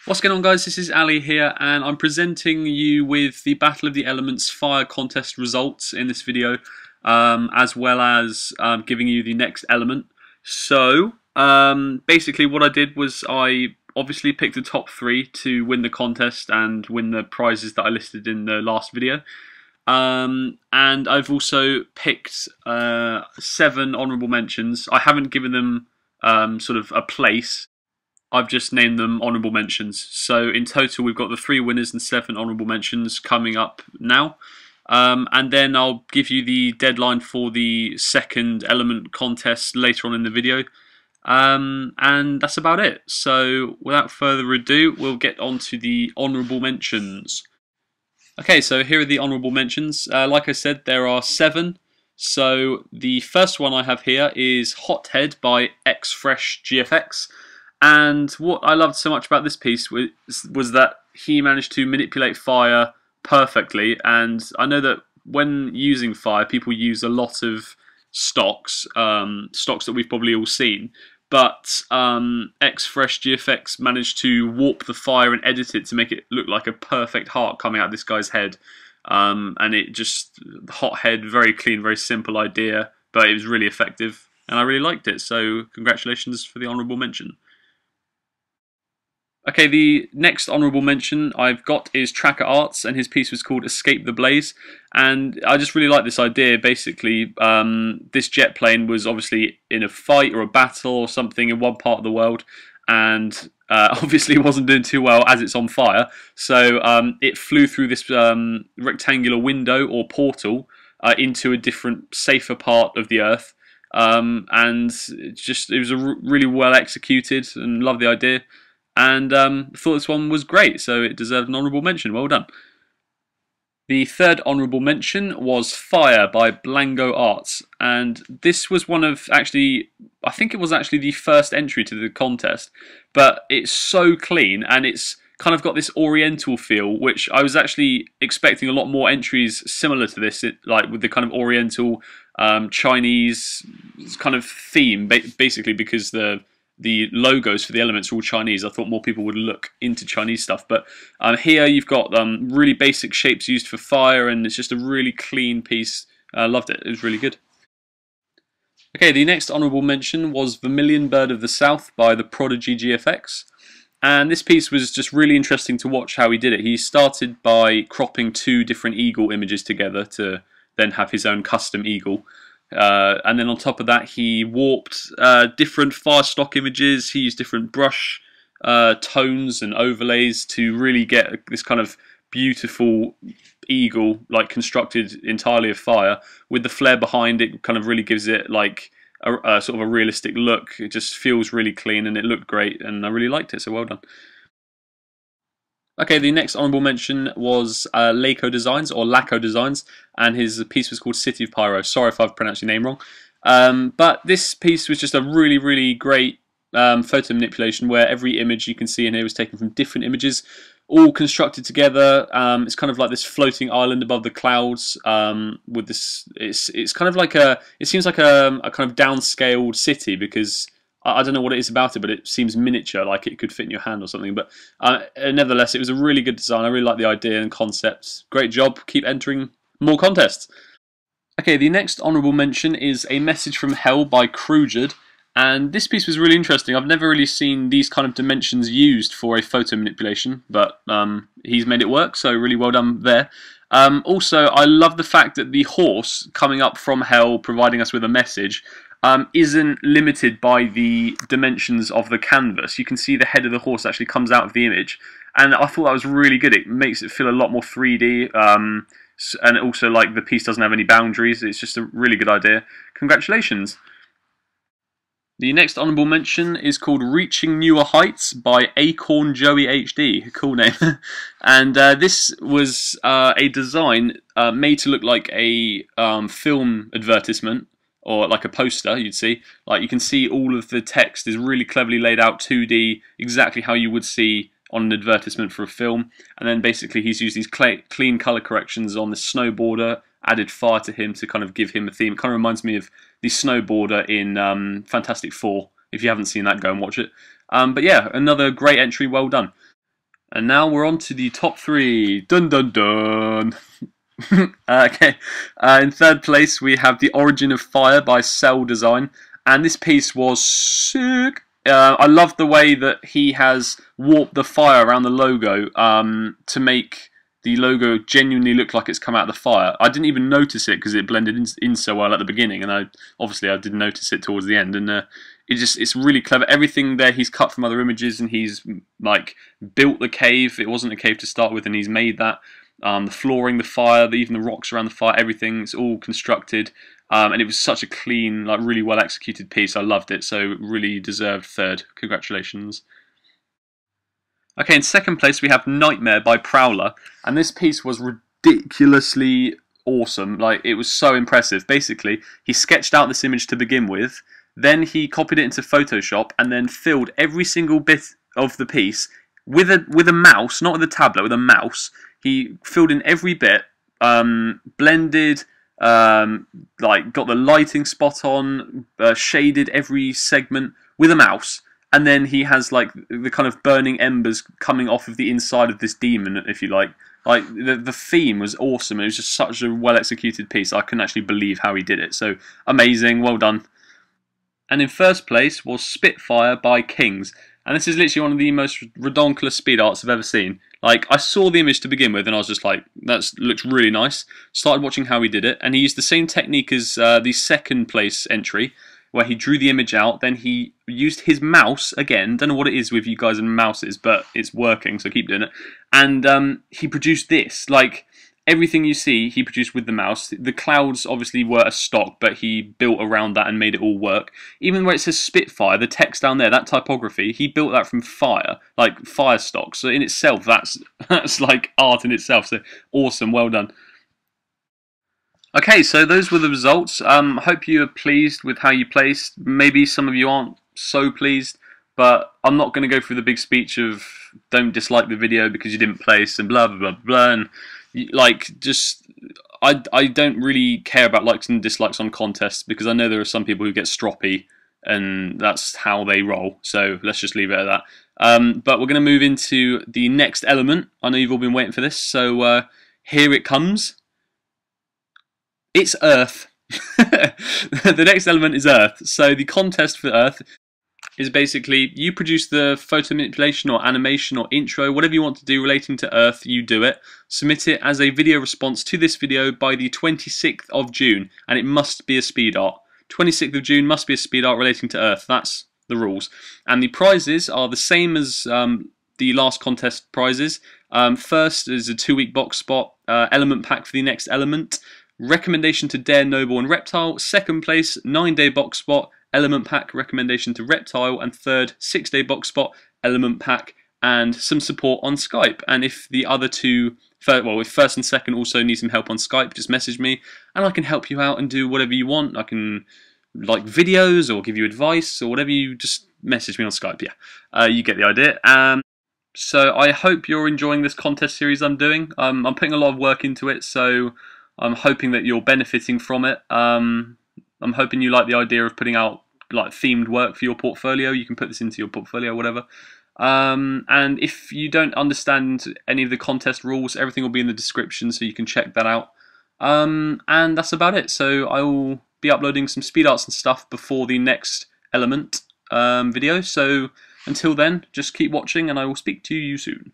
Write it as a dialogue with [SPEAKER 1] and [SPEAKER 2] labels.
[SPEAKER 1] What's going on, guys? This is Ali here, and I'm presenting you with the Battle of the Elements Fire contest results in this video, as well as giving you the next element. So basically what I did was I obviously picked the top 3 to win the contest and win the prizes that I listed in the last video. And I've also picked 7 honourable mentions. I haven't given them sort of a place. I've just named them honourable mentions. So in total we've got the 3 winners and 7 honourable mentions coming up now. And then I'll give you the deadline for the second element contest later on in the video. And that's about it. So without further ado, we'll get on to the honourable mentions. Okay, so here are the honourable mentions. Like I said, there are 7. So the first one I have here is Hothead by Xfresh GFX. And what I loved so much about this piece was that he managed to manipulate fire perfectly. And I know that when using fire, people use a lot of stocks that we've probably all seen. But Xfresh GFX managed to warp the fire and edit it to make it look like a perfect heart coming out of this guy's head. And it just, Hothead, very clean, very simple idea, but it was really effective. And I really liked it. So congratulations for the honourable mention. Okay, the next honourable mention I've got is Tracker Arts, and his piece was called Escape the Blaze. And I just really like this idea. Basically, this jet plane was obviously in a fight or a battle or something in one part of the world, and obviously it wasn't doing too well as it's on fire. So it flew through this rectangular window or portal into a different, safer part of the Earth. And it was really well executed, and love the idea. And thought this one was great, so it deserved an honourable mention. Well done. The third honourable mention was Fire by Blango Arts, and this was one of I think it was actually the first entry to the contest, but it's so clean and it's kind of got this oriental feel, which I was actually expecting a lot more entries similar to this, like with the kind of oriental Chinese kind of theme, basically because the logos for the elements are all Chinese. I thought more people would look into Chinese stuff, but here you've got really basic shapes used for fire, and it's just a really clean piece. I loved it. It was really good. Okay, the next honourable mention was Vermilion Bird of the South by the Prodigy GFX, and this piece was just really interesting to watch how he did it. He started by cropping 2 different eagle images together to then have his own custom eagle. And then on top of that, he warped different fire stock images. He used different brush tones and overlays to really get this kind of beautiful eagle, like constructed entirely of fire. With the flare behind it, kind of really gives it like a sort of a realistic look. It just feels really clean, and it looked great, and I really liked it. So well done. Okay, the next honourable mention was Laco Designs, or Laco Designs, and his piece was called City of Pyro. Sorry if I've pronounced your name wrong. But this piece was just a really, really great photo manipulation, where every image you can see in here was taken from different images, all constructed together. It's kind of like this floating island above the clouds. With this, it's kind of like it seems like a kind of downscaled city, because I don't know what it is about it, but it seems miniature, like it could fit in your hand or something. But nevertheless, it was a really good design. I really like the idea and concept. Great job. Keep entering more contests. Okay, the next honourable mention is A Message from Hell by Krujard. And this piece was really interesting. I've never really seen these kind of dimensions used for a photo manipulation, but he's made it work, so really well done there. Also, I love the fact that the horse coming up from hell, providing us with a message, isn't limited by the dimensions of the canvas. You can see the head of the horse actually comes out of the image, and I thought that was really good. It makes it feel a lot more 3D, and also like the piece doesn't have any boundaries. It's just a really good idea. Congratulations. The next honourable mention is called Reaching Newer Heights by Acorn Joey HD. Cool name. And this was a design made to look like a film advertisement, or like a poster you'd see. Like, you can see all of the text is really cleverly laid out 2D, exactly how you would see on an advertisement for a film. And then basically he's used these clean colour corrections on the snowboarder, added fire to him to kind of give him a theme. It kind of reminds me of the snowboarder in Fantastic Four. If you haven't seen that, go and watch it. But yeah, another great entry, well done. And now we're on to the top three. Dun dun dun. Okay. In third place we have The Origin of Fire by Cell Design, and this piece was sick. I love the way that he has warped the fire around the logo to make the logo genuinely look like it's come out of the fire. I didn't even notice it because it blended in so well at the beginning, and I didn't notice it towards the end. And it's really clever. Everything there he's cut from other images, and he's like built the cave. It wasn't a cave to start with, and he's made that. The flooring, the fire, even the rocks around the fire, everything's all constructed. And it was such a clean, like really well executed piece. I loved it, so really deserved third. Congratulations. Okay, in second place we have Nightmare by Prowler, and this piece was ridiculously awesome. Like, it was so impressive. Basically, he sketched out this image to begin with, then he copied it into Photoshop, and then filled every single bit of the piece with a mouse, not with a tablet, with a mouse. He filled in every bit, blended, like got the lighting spot on, shaded every segment with a mouse. And then he has like the kind of burning embers coming off of the inside of this demon, if you like. Like the theme was awesome. It was just such a well executed piece. I couldn't actually believe how he did it. So amazing, well done. And in first place was Spitfire by Kings, and this is literally one of the most redonkulous speed arts I've ever seen. Like, I saw the image to begin with, and I was just like, that looks really nice. Started watching how he did it, and he used the same technique as the second place entry, where he drew the image out, then he used his mouse, again, don't know what it is with you guys and mouses, but it's working, so keep doing it, and he produced this. Like, everything you see, he produced with the mouse. The clouds obviously were a stock, but he built around that and made it all work. Even where it says Spitfire, the text down there, that typography, he built that from fire, like fire stock. So in itself, that's like art in itself. So awesome, well done. Okay, so those were the results. Hope you are pleased with how you placed. Maybe some of you aren't so pleased, but I'm not going to go through the big speech of don't dislike the video because you didn't place and blah blah blah blah. And like, just I don't really care about likes and dislikes on contests because I know there are some people who get stroppy and that's how they roll. So let's just leave it at that. But we're going to move into the next element. I know you've all been waiting for this, so here it comes. It's Earth. The next element is Earth. So the contest for Earth is basically you produce the photo manipulation or animation or intro, whatever you want to do relating to Earth, you do it. Submit it as a video response to this video by the 26th of June, and it must be a speed art. 26th of June must be a speed art relating to Earth. That's the rules. And the prizes are the same as the last contest prizes. First is a 2-week box spot, element pack for the next element, recommendation to Dare, Noble and Reptile. Second place, 9-day box spot, element pack, recommendation to Reptile. And third, 6-day box spot, element pack, and some support on Skype. And if the other two, if first and second also need some help on Skype, just message me and I can help you out and do whatever you want. I can like videos or give you advice or whatever. You just message me on Skype. Yeah, you get the idea. So I hope you're enjoying this contest series I'm doing. I'm putting a lot of work into it, so I'm hoping that you're benefiting from it. I'm hoping you like the idea of putting out like themed work for your portfolio. You can put this into your portfolio or whatever. And if you don't understand any of the contest rules, everything will be in the description, so you can check that out. And that's about it. So I will be uploading some speed arts and stuff before the next element video. So until then, just keep watching, and I will speak to you soon.